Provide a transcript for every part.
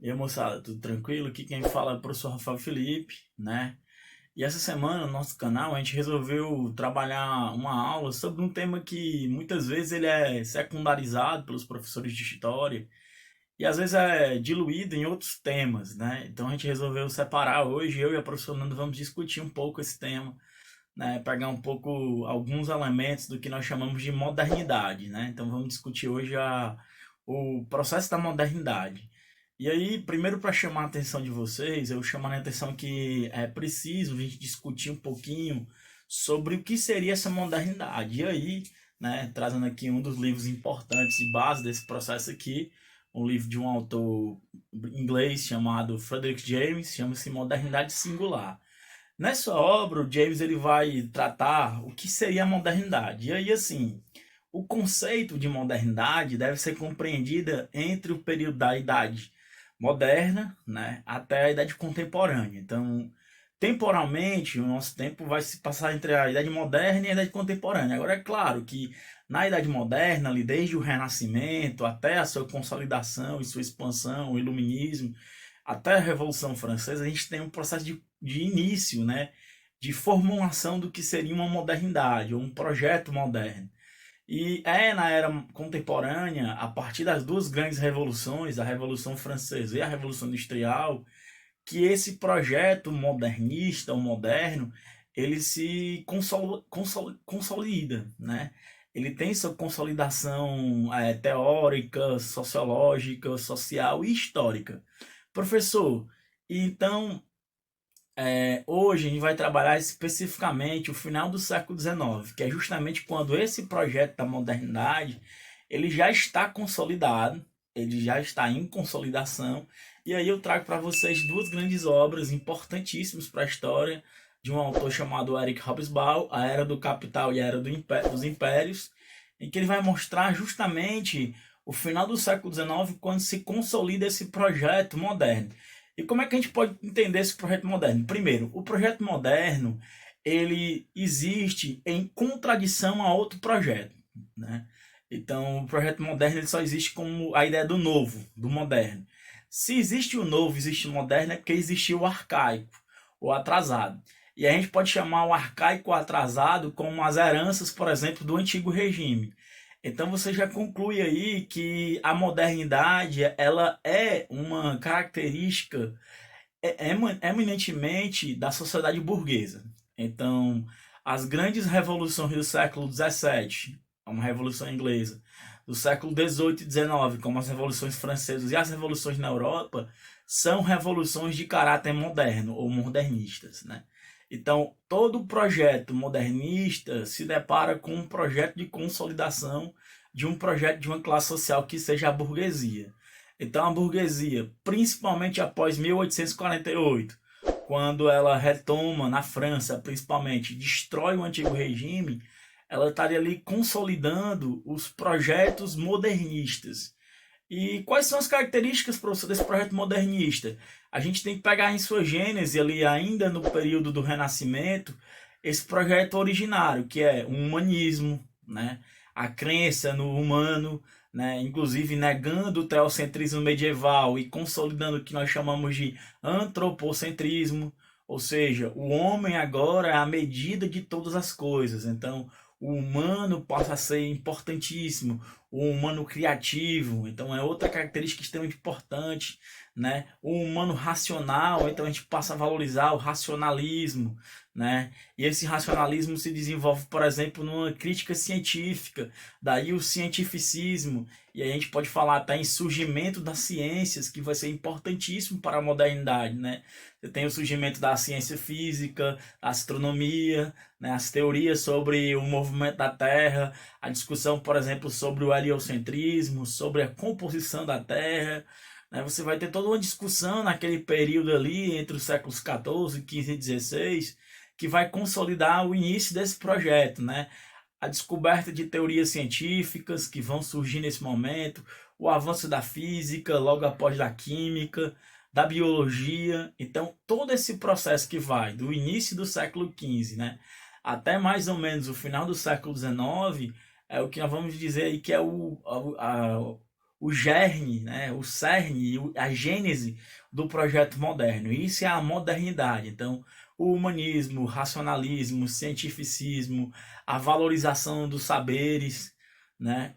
E aí, moçada, tudo tranquilo? Aqui quem fala é o professor Rafael Felipe, né? E essa semana no nosso canal a gente resolveu trabalhar uma aula sobre um tema que muitas vezes ele é secundarizado pelos professores de história e às vezes é diluído em outros temas, né? Então a gente resolveu separar hoje, eu e a professora Nanda vamos discutir um pouco esse tema, né? Pegar um pouco alguns elementos do que nós chamamos de modernidade, né? Então vamos discutir hoje o processo da modernidade. E aí, primeiro para chamar a atenção de vocês, eu chamo a atenção que é preciso a gente discutir um pouquinho sobre o que seria essa modernidade. E aí, né, trazendo aqui um dos livros importantes e base desse processo aqui, um livro de um autor inglês chamado Frederick James, chama-se Modernidade Singular. Nessa obra, o James ele vai tratar o que seria a modernidade. E aí, assim, o conceito de modernidade deve ser compreendida entre o período da Idade Moderna, né, até a Idade Contemporânea. Então, temporalmente, o nosso tempo vai se passar entre a Idade Moderna e a Idade Contemporânea. Agora, é claro que na Idade Moderna, ali desde o Renascimento até a sua consolidação e sua expansão, o Iluminismo, até a Revolução Francesa, a gente tem um processo de início, né, de formulação do que seria uma modernidade, ou um projeto moderno. E é na era contemporânea, a partir das duas grandes revoluções, a Revolução Francesa e a Revolução Industrial, que esse projeto modernista, ou moderno, ele se consolida, né? Ele tem sua consolidação teórica, sociológica, social e histórica. Professor, então hoje a gente vai trabalhar especificamente o final do século XIX, que é justamente quando esse projeto da modernidade ele já está consolidado, ele já está em consolidação, e aí eu trago para vocês duas grandes obras importantíssimas para a história de um autor chamado Eric Hobsbawm, A Era do Capital e a Era dos Impérios, em que ele vai mostrar justamente o final do século XIX quando se consolida esse projeto moderno. E como é que a gente pode entender esse projeto moderno? Primeiro, o projeto moderno ele existe em contradição a outro projeto, né? Então, o projeto moderno ele só existe como a ideia do novo, do moderno. Se existe o novo, existe o moderno, é porque existiu o arcaico, o atrasado. E a gente pode chamar o arcaico ou atrasado como as heranças, por exemplo, do antigo regime. Então você já conclui aí que a modernidade ela é uma característica eminentemente da sociedade burguesa. Então, as grandes revoluções do século XVII, como a Revolução Inglesa, do século XVIII e XIX, como as revoluções francesas e as revoluções na Europa, são revoluções de caráter moderno ou modernistas, né? Então, todo projeto modernista se depara com um projeto de consolidação de um projeto de uma classe social que seja a burguesia. Então, a burguesia, principalmente após 1848, quando ela retoma na França, principalmente, destrói o antigo regime, ela estaria ali consolidando os projetos modernistas. E quais são as características, professor, desse projeto modernista? A gente tem que pegar em sua gênese ali, ainda no período do Renascimento, esse projeto originário, que é o humanismo, né? A crença no humano, né? Inclusive negando o teocentrismo medieval e consolidando o que nós chamamos de antropocentrismo, ou seja, o homem agora é a medida de todas as coisas. Então, o humano passa a ser importantíssimo, o humano criativo, então é outra característica extremamente importante, né? O humano racional, então a gente passa a valorizar o racionalismo, né? E esse racionalismo se desenvolve, por exemplo, numa crítica científica, daí o cientificismo, e aí a gente pode falar até em surgimento das ciências, que vai ser importantíssimo para a modernidade, né? Você tem o surgimento da ciência física, a astronomia, né? As teorias sobre o movimento da Terra, a discussão, por exemplo, sobre o heliocentrismo, sobre a composição da Terra, né? Você vai ter toda uma discussão naquele período ali entre os séculos XIV, XV e XVI, que vai consolidar o início desse projeto, né? A descoberta de teorias científicas que vão surgir nesse momento, o avanço da física, logo após da química, da biologia. Então, todo esse processo que vai do início do século XV, né, até mais ou menos o final do século XIX, é o que nós vamos dizer aí que é o germe, né, o cerne, a gênese do projeto moderno. Isso é a modernidade. Então, o humanismo, o racionalismo, o cientificismo, a valorização dos saberes, né,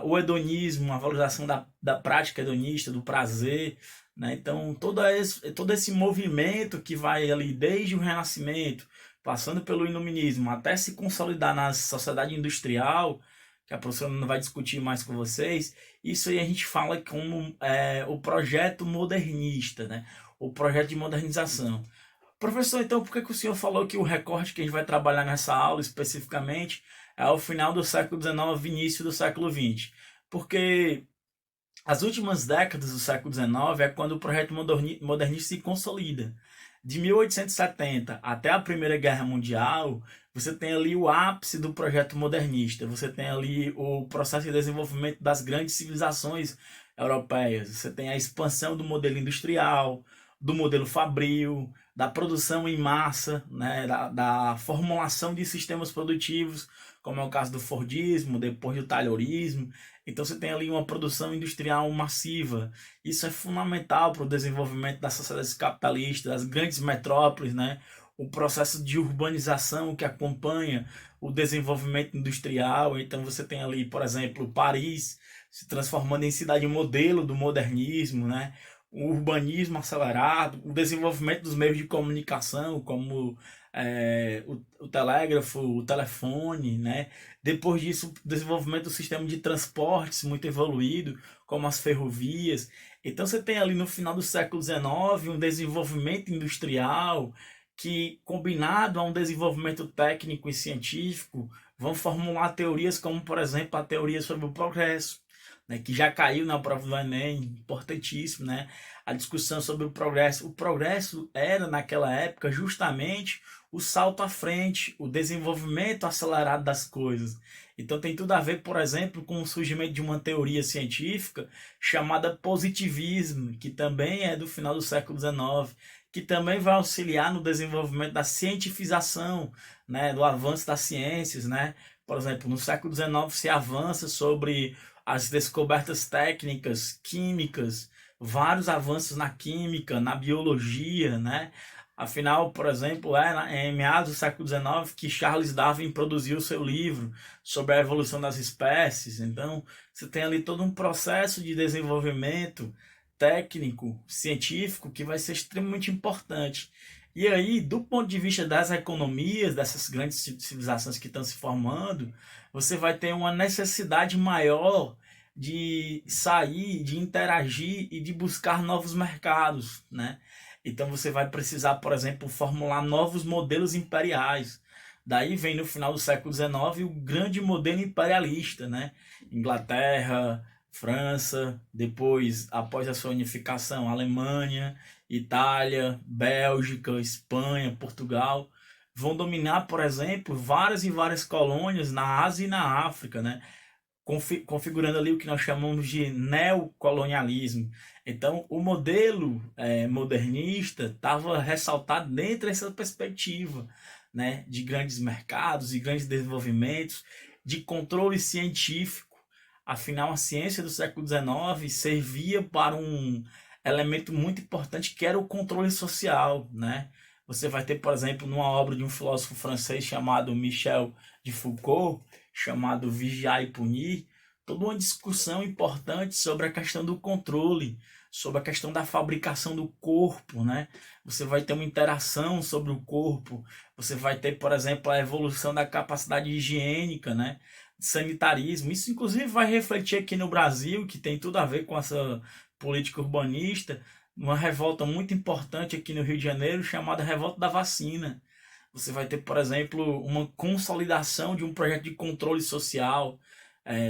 o hedonismo, a valorização da prática hedonista, do prazer, né? Então, todo esse movimento que vai ali desde o Renascimento, passando pelo Iluminismo, até se consolidar na sociedade industrial, que a professora não vai discutir mais com vocês, isso aí a gente fala como o projeto modernista, né? O projeto de modernização. Professor, então por que que o senhor falou que o recorte que a gente vai trabalhar nessa aula especificamente é o final do século XIX, início do século XX? Porque as últimas décadas do século XIX é quando o projeto modernista se consolida. De 1870 até a Primeira Guerra Mundial, você tem ali o ápice do projeto modernista. Você tem ali o processo de desenvolvimento das grandes civilizações europeias. Você tem a expansão do modelo industrial, do modelo fabril, da produção em massa, né, da formulação de sistemas produtivos, como é o caso do Fordismo, depois do Taylorismo. Então você tem ali uma produção industrial massiva. Isso é fundamental para o desenvolvimento das sociedades capitalistas, das grandes metrópoles, né? O processo de urbanização que acompanha o desenvolvimento industrial. Então você tem ali, por exemplo, Paris se transformando em cidade modelo do modernismo, né? O urbanismo acelerado, o desenvolvimento dos meios de comunicação, como o telégrafo, o telefone, né? Depois disso, o desenvolvimento do sistema de transportes muito evoluído, como as ferrovias. Então você tem ali no final do século XIX um desenvolvimento industrial que, combinado a um desenvolvimento técnico e científico, vão formular teorias como, por exemplo, a teoria sobre o progresso, né, que já caiu na prova do Enem, importantíssimo, né? A discussão sobre o progresso. O progresso era, naquela época, justamente o salto à frente, o desenvolvimento acelerado das coisas. Então tem tudo a ver, por exemplo, com o surgimento de uma teoria científica chamada positivismo, que também é do final do século XIX, que também vai auxiliar no desenvolvimento da cientificação, né, do avanço das ciências, né? Por exemplo, no século XIX se avança sobre as descobertas técnicas, químicas, vários avanços na química, na biologia, né? Afinal, por exemplo, em meados do século XIX que Charles Darwin produziu o seu livro sobre a evolução das espécies. Então, você tem ali todo um processo de desenvolvimento técnico, científico, que vai ser extremamente importante. E aí, do ponto de vista das economias, dessas grandes civilizações que estão se formando, você vai ter uma necessidade maior de sair, de interagir e de buscar novos mercados, né? Então você vai precisar, por exemplo, formular novos modelos imperiais. Daí vem no final do século XIX o grande modelo imperialista, né? Inglaterra, França, depois, após a sua unificação, Alemanha, Itália, Bélgica, Espanha, Portugal, vão dominar, por exemplo, várias e várias colônias na Ásia e na África, né? Configurando ali o que nós chamamos de neocolonialismo. Então, o modelo modernista estava ressaltado dentro dessa perspectiva, né, de grandes mercados e grandes desenvolvimentos, de controle científico. Afinal, a ciência do século XIX servia para um elemento muito importante que era o controle social, né? Você vai ter, por exemplo, numa obra de um filósofo francês chamado Michel de Foucault, chamado Vigiar e Punir, toda uma discussão importante sobre a questão do controle, sobre a questão da fabricação do corpo, né? Você vai ter uma interação sobre o corpo, você vai ter, por exemplo, a evolução da capacidade higiênica, né? Sanitarismo. Isso, inclusive, vai refletir aqui no Brasil, que tem tudo a ver com essa política urbanista, uma revolta muito importante aqui no Rio de Janeiro, chamada Revolta da Vacina. Você vai ter, por exemplo, uma consolidação de um projeto de controle social,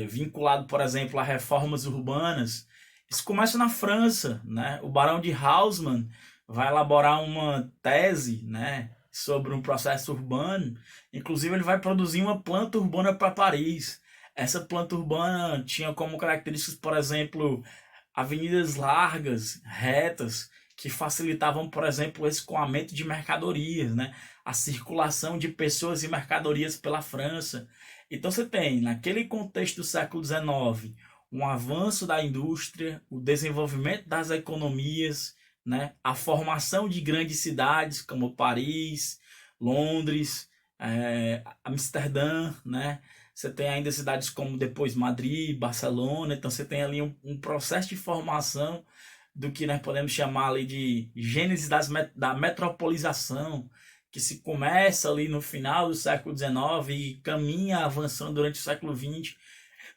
vinculado, por exemplo, a reformas urbanas. Isso começa na França, né? O Barão de Haussmann vai elaborar uma tese, né, sobre um processo urbano. Inclusive, ele vai produzir uma planta urbana para Paris. Essa planta urbana tinha como características, por exemplo, avenidas largas, retas, que facilitavam, por exemplo, o escoamento de mercadorias, né? A circulação de pessoas e mercadorias pela França. Então você tem, naquele contexto do século XIX, um avanço da indústria, o desenvolvimento das economias, né? A formação de grandes cidades como Paris, Londres, Amsterdã, né? Você tem ainda cidades como depois Madrid, Barcelona, então você tem ali um processo de formação do que nós podemos chamar ali de gênese da metropolização, que se começa ali no final do século XIX e caminha avançando durante o século XX.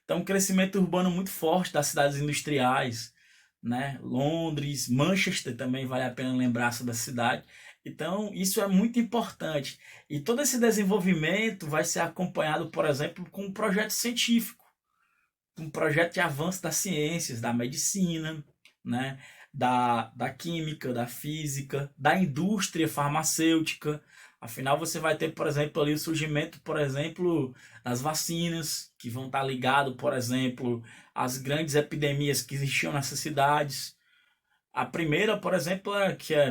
Então, um crescimento urbano muito forte das cidades industriais, né? Londres, Manchester também vale a pena lembrar sobre a cidade. Então, isso é muito importante. E todo esse desenvolvimento vai ser acompanhado, por exemplo, com um projeto científico, um projeto de avanço das ciências, da medicina, né? Da química, da física, da indústria farmacêutica. Afinal, você vai ter, por exemplo, ali o surgimento, por exemplo, das vacinas, que vão estar ligados, por exemplo, às grandes epidemias que existiam nessas cidades. A primeira, por exemplo,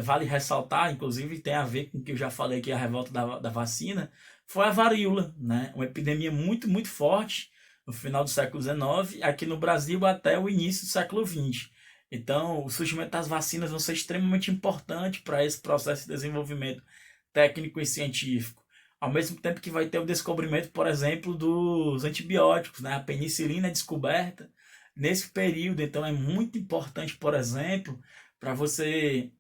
vale ressaltar, inclusive tem a ver com o que eu já falei aqui, a revolta da vacina, foi a varíola, né? Uma epidemia muito, muito forte no final do século XIX, aqui no Brasil até o início do século XX. Então, o surgimento das vacinas vai ser extremamente importante para esse processo de desenvolvimento técnico e científico. Ao mesmo tempo que vai ter o descobrimento, por exemplo, dos antibióticos, né? A penicilina é descoberta nesse período, então é muito importante, por exemplo, para você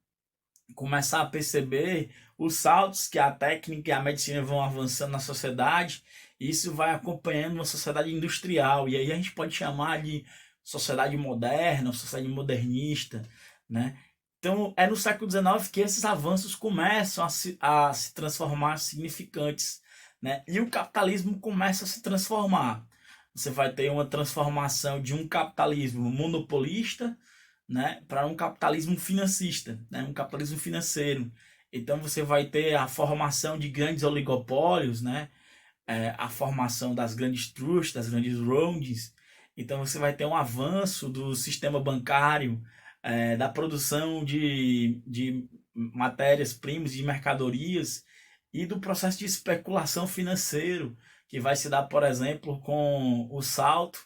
começar a perceber os saltos que a técnica e a medicina vão avançando na sociedade. Isso vai acompanhando uma sociedade industrial, e aí a gente pode chamar de sociedade moderna, sociedade modernista, né? Então, é no século XIX que esses avanços começam a se transformar significantes, né? E o capitalismo começa a se transformar. Você vai ter uma transformação de um capitalismo monopolista, né, para um capitalismo financista, né, um capitalismo financeiro. Então você vai ter a formação de grandes oligopólios, né, a formação das grandes trusts, das grandes holdings. Então você vai ter um avanço do sistema bancário, da produção de matérias-primas, de mercadorias e do processo de especulação financeiro, que vai se dar, por exemplo, com o salto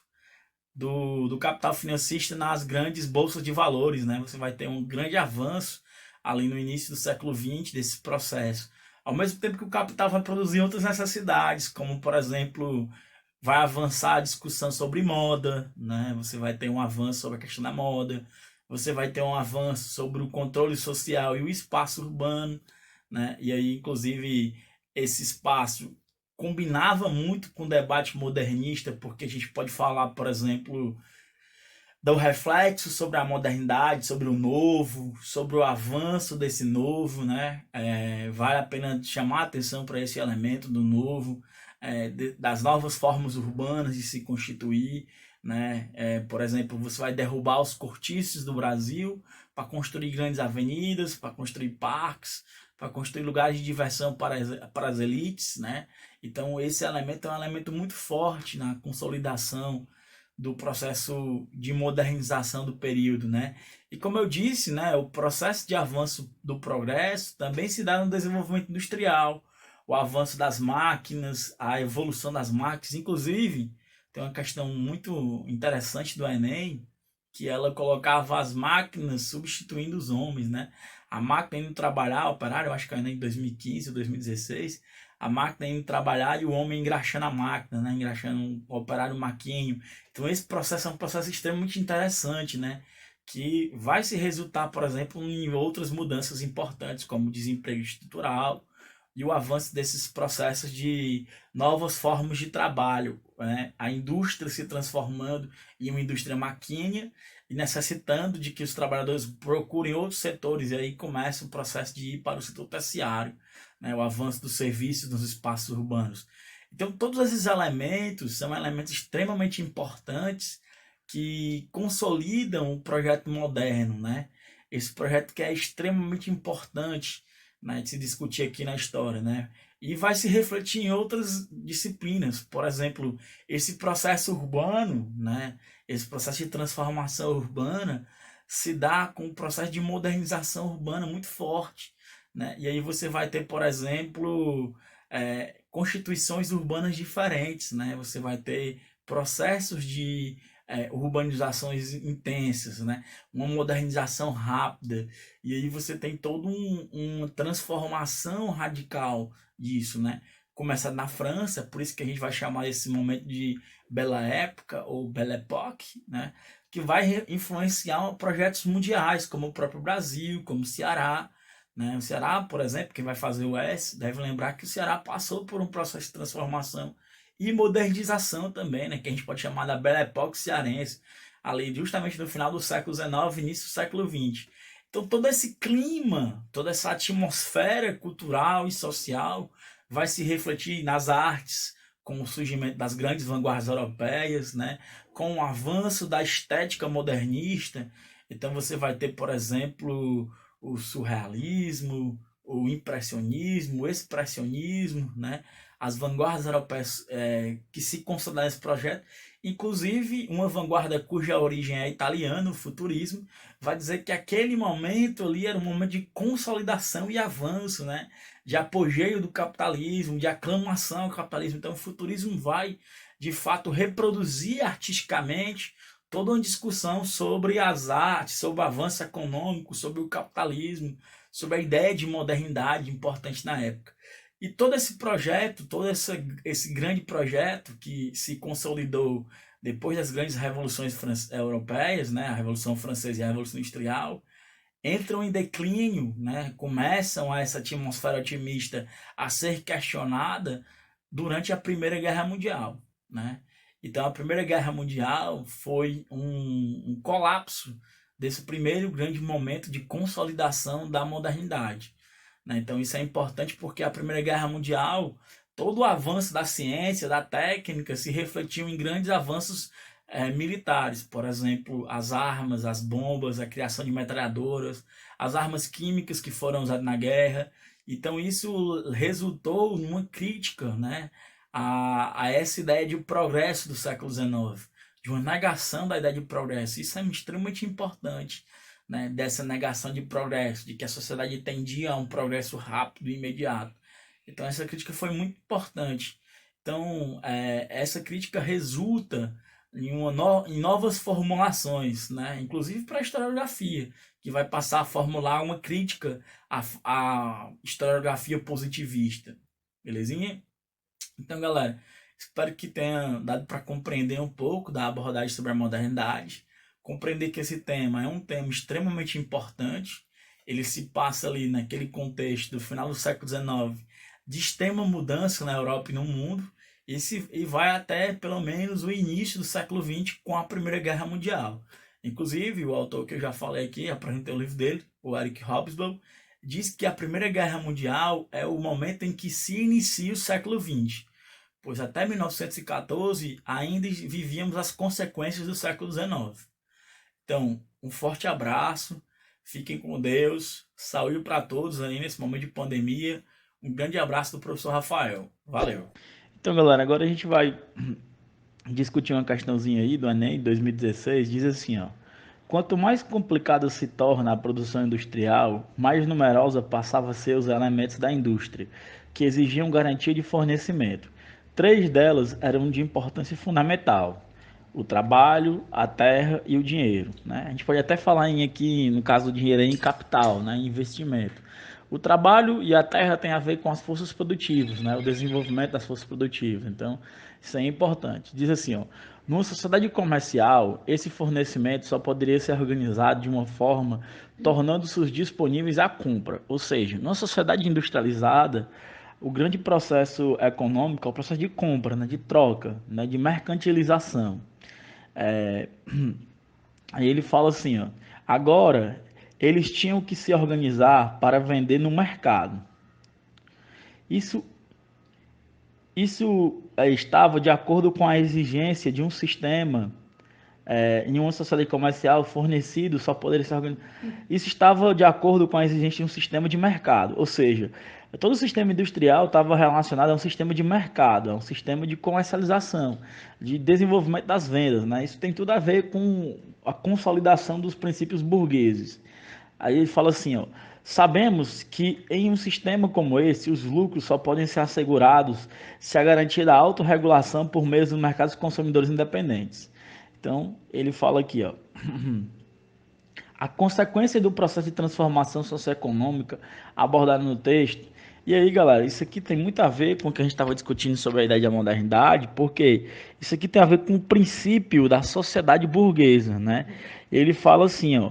do capital financista nas grandes bolsas de valores, né? Você vai ter um grande avanço ali no início do século XX desse processo. Ao mesmo tempo que o capital vai produzir outras necessidades, como, por exemplo, vai avançar a discussão sobre moda, né? Você vai ter um avanço sobre a questão da moda, você vai ter um avanço sobre o controle social e o espaço urbano, né? E aí, inclusive, esse espaço combinava muito com o debate modernista, porque a gente pode falar, por exemplo, do reflexo sobre a modernidade, sobre o novo, sobre o avanço desse novo, né? Vale a pena chamar a atenção para esse elemento do novo, das novas formas urbanas de se constituir, né? Por exemplo, você vai derrubar os cortiços do Brasil para construir grandes avenidas, para construir parques, para construir lugares de diversão para as elites, né? Então esse elemento é um elemento muito forte na consolidação do processo de modernização do período, né? E como eu disse, né, o processo de avanço do progresso também se dá no desenvolvimento industrial, o avanço das máquinas, a evolução das máquinas, inclusive tem uma questão muito interessante do Enem, que ela colocava as máquinas substituindo os homens, né? A máquina indo trabalhar, operário, eu acho que é em 2015 ou 2016, a máquina indo trabalhar e o homem engraxando a máquina, né? Engraxando um operário maquinho. Então esse processo é um processo extremamente interessante, né? Que vai se resultar, por exemplo, em outras mudanças importantes, como o desemprego estrutural e o avanço desses processos de novas formas de trabalho, né? A indústria se transformando em uma indústria maquinha e necessitando de que os trabalhadores procurem outros setores, e aí começa o processo de ir para o setor terciário, né? O avanço dos serviços nos espaços urbanos. Então, todos esses elementos são elementos extremamente importantes que consolidam o projeto moderno, né? Esse projeto que é extremamente importante, né, de se discutir aqui na história, né? E vai se refletir em outras disciplinas. Por exemplo, esse processo urbano, né? Esse processo de transformação urbana se dá com um processo de modernização urbana muito forte, né? E aí você vai ter, por exemplo, constituições urbanas diferentes, né? Você vai ter processos de urbanizações intensas, né? Uma modernização rápida, e aí você tem toda uma transformação radical disso, né? Começa na França, por isso que a gente vai chamar esse momento de Bela Época ou Belle Époque, né? Que vai influenciar projetos mundiais, como o próprio Brasil, como o Ceará, né? O Ceará, por exemplo, quem vai fazer o S, deve lembrar que o Ceará passou por um processo de transformação e modernização também, né? Que a gente pode chamar da Belle Époque cearense, ali justamente no final do século XIX, início do século XX. Então todo esse clima, toda essa atmosfera cultural e social vai se refletir nas artes, com o surgimento das grandes vanguardas europeias, né? Com o avanço da estética modernista. Então você vai ter, por exemplo, o surrealismo, o impressionismo, o expressionismo, né? As vanguardas europeias que se consolidaram nesse projeto, inclusive uma vanguarda cuja origem é italiana, o futurismo, vai dizer que aquele momento ali era um momento de consolidação e avanço, né? De apogeu do capitalismo, de aclamação ao capitalismo. Então o futurismo vai, de fato, reproduzir artisticamente toda uma discussão sobre as artes, sobre o avanço econômico, sobre o capitalismo, sobre a ideia de modernidade importante na época. E todo esse projeto, esse grande projeto que se consolidou depois das grandes revoluções europeias, né, a Revolução Francesa e a Revolução Industrial, entram em declínio, né, começam essa atmosfera otimista a ser questionada durante a Primeira Guerra Mundial, né? Então a Primeira Guerra Mundial foi um colapso desse primeiro grande momento de consolidação da modernidade, né? Então isso é importante porque a Primeira Guerra Mundial, todo o avanço da ciência, da técnica, se refletiu em grandes avanços militares, por exemplo, as armas, as bombas, a criação de metralhadoras, as armas químicas que foram usadas na guerra. Então isso resultou numa crítica, né, a essa ideia de progresso do século XIX, de uma negação da ideia de progresso. Isso é extremamente importante, né, dessa negação de progresso, de que a sociedade tendia a um progresso rápido e imediato. Então essa crítica foi muito importante. Então essa crítica resulta em novas formulações, né? Inclusive para a historiografia, que vai passar a formular uma crítica à historiografia positivista. Belezinha? Então, galera, espero que tenha dado para compreender um pouco da abordagem sobre a modernidade, compreender que esse tema é um tema extremamente importante, ele se passa ali naquele contexto do final do século XIX, de extrema mudança na Europa e no mundo, e vai até pelo menos o início do século XX com a Primeira Guerra Mundial. Inclusive, o autor que eu já falei aqui, apresentei o livro dele, o Eric Hobsbawm, diz que a Primeira Guerra Mundial é o momento em que se inicia o século XX, pois até 1914 ainda vivíamos as consequências do século XIX. Então, um forte abraço, fiquem com Deus, saúde para todos aí nesse momento de pandemia. Um grande abraço do professor Rafael. Valeu! Então, galera, agora a gente vai discutir uma questãozinha aí do Enem 2016. Diz assim, ó: quanto mais complicada se torna a produção industrial, mais numerosa passava a ser os elementos da indústria, que exigiam garantia de fornecimento. Três delas eram de importância fundamental: o trabalho, a terra e o dinheiro, né? A gente pode até falar aqui, no caso do dinheiro, em capital, né? Em investimento. O trabalho e a terra tem a ver com as forças produtivas, né? O desenvolvimento das forças produtivas. Então, isso é importante. Diz assim, ó: numa sociedade comercial, esse fornecimento só poderia ser organizado de uma forma tornando-se disponíveis à compra. Ou seja, numa sociedade industrializada, o grande processo econômico é o processo de compra, né? De troca, né? De mercantilização. É... Aí ele fala assim, ó: agora eles tinham que se organizar para vender no mercado. Isso, isso estava de acordo com a exigência de um sistema em uma sociedade comercial fornecido só poderia ser organizado. Isso estava de acordo com a exigência de um sistema de mercado, ou seja, todo o sistema industrial estava relacionado a um sistema de mercado, a um sistema de comercialização, de desenvolvimento das vendas, né? Isso tem tudo a ver com a consolidação dos princípios burgueses. Aí ele fala assim, ó: sabemos que em um sistema como esse, os lucros só podem ser assegurados se a garantia da autorregulação por meio dos mercados consumidores independentes. Então, ele fala aqui, ó. A consequência do processo de transformação socioeconômica abordado no texto. E aí, galera, isso aqui tem muito a ver com o que a gente estava discutindo sobre a ideia da modernidade, porque isso aqui tem a ver com o princípio da sociedade burguesa, né? Ele fala assim, ó,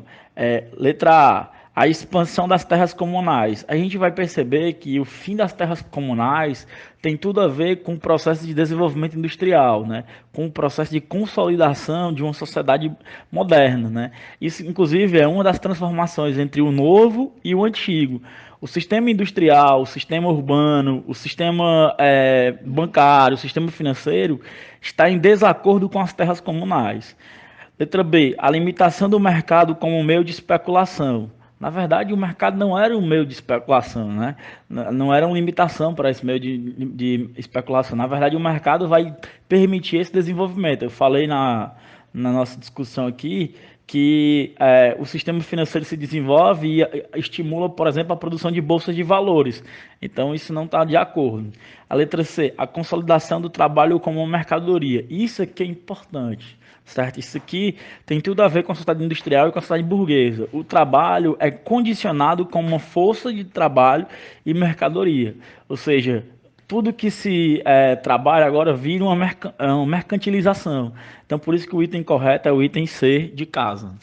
letra a expansão das terras comunais. A gente vai perceber que o fim das terras comunais tem tudo a ver com o processo de desenvolvimento industrial, né? Com o processo de consolidação de uma sociedade moderna, né? Isso, inclusive, é uma das transformações entre o novo e o antigo. O sistema industrial, o sistema urbano, o sistema bancário, o sistema financeiro está em desacordo com as terras comunais. Letra B, a limitação do mercado como meio de especulação. Na verdade, o mercado não era um meio de especulação, né? Não era uma limitação para esse meio de especulação. Na verdade, o mercado vai permitir esse desenvolvimento. Eu falei na nossa discussão aqui que o sistema financeiro se desenvolve e estimula, por exemplo, a produção de bolsas de valores. Então, isso não está de acordo. A letra C, a consolidação do trabalho como uma mercadoria. Isso aqui é importante. Certo? Isso aqui tem tudo a ver com a sociedade industrial e com a sociedade burguesa. O trabalho é condicionado como uma força de trabalho e mercadoria. Ou seja, tudo que se trabalha agora vira uma mercantilização. Então, por isso que o item correto é o item C de casa.